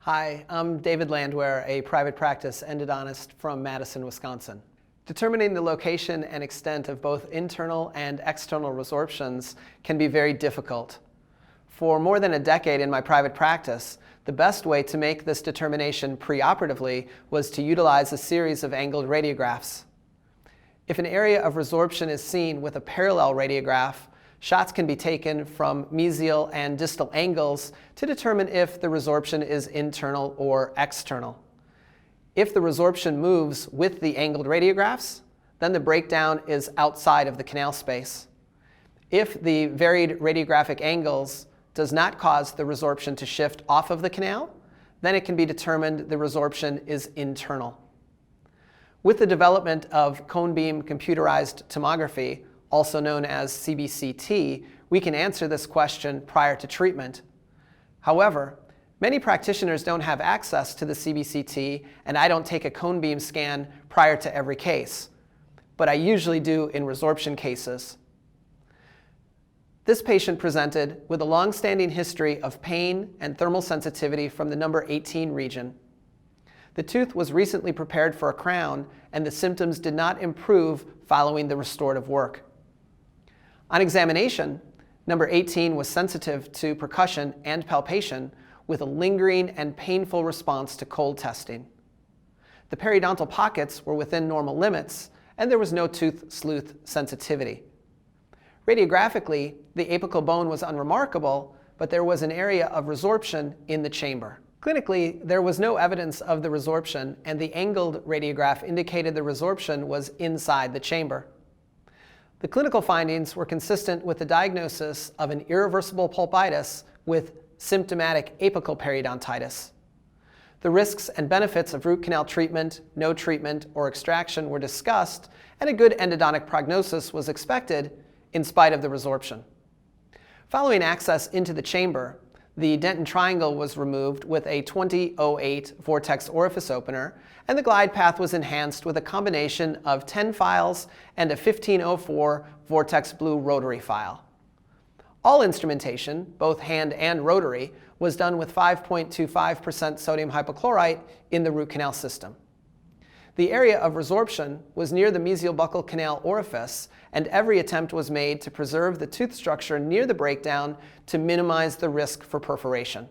Hi, I'm David Landwehr, a private practice endodontist from Madison, Wisconsin. Determining the location and extent of both internal and external resorptions can be very difficult. For more than a decade in my private practice, the best way to make this determination preoperatively was to utilize a series of angled radiographs. If an area of resorption is seen with a parallel radiograph, shots can be taken from mesial and distal angles to determine if the resorption is internal or external. If the resorption moves with the angled radiographs, then the breakdown is outside of the canal space. If the varied radiographic angles does not cause the resorption to shift off of the canal, then it can be determined the resorption is internal. With the development of cone beam computerized tomography, also known as CBCT, we can answer this question prior to treatment. However, many practitioners don't have access to the CBCT, and I don't take a cone beam scan prior to every case, but I usually do in resorption cases. This patient presented with a long-standing history of pain and thermal sensitivity from the number 18 region. The tooth was recently prepared for a crown, and the symptoms did not improve following the restorative work. On examination, number 18 was sensitive to percussion and palpation with a lingering and painful response to cold testing. The periodontal pockets were within normal limits, and there was no tooth sleuth sensitivity. Radiographically, the apical bone was unremarkable, but there was an area of resorption in the chamber. Clinically, there was no evidence of the resorption, and the angled radiograph indicated the resorption was inside the chamber. The clinical findings were consistent with the diagnosis of an irreversible pulpitis with symptomatic apical periodontitis. The risks and benefits of root canal treatment, no treatment, or extraction were discussed, and a good endodontic prognosis was expected in spite of the resorption. Following access into the chamber, the dentin triangle was removed with a 2008 vortex orifice opener, and the glide path was enhanced with a combination of 10 files and a 1504 vortex blue rotary file. All instrumentation, both hand and rotary, was done with 5.25% sodium hypochlorite in the root canal system. The area of resorption was near the mesial buccal canal orifice, and every attempt was made to preserve the tooth structure near the breakdown to minimize the risk for perforation.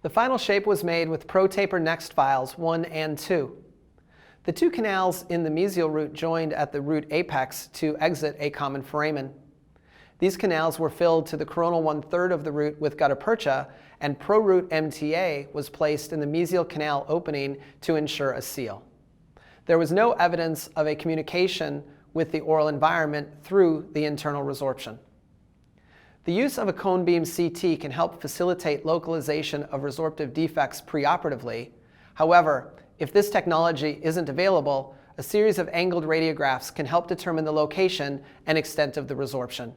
The final shape was made with pro-taper next files 1 and 2. The two canals in the mesial root joined at the root apex to exit a common foramen. These canals were filled to the coronal 1/3 of the root with gutta percha, and pro-root MTA was placed in the mesial canal opening to ensure a seal. There was no evidence of a communication with the oral environment through the internal resorption. The use of a cone beam CT can help facilitate localization of resorptive defects preoperatively. However, if this technology isn't available, a series of angled radiographs can help determine the location and extent of the resorption.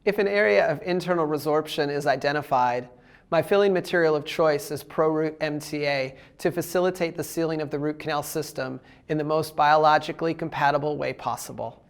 If an area of internal resorption is identified, my filling material of choice is pro-root MTA to facilitate the sealing of the root canal system in the most biologically compatible way possible.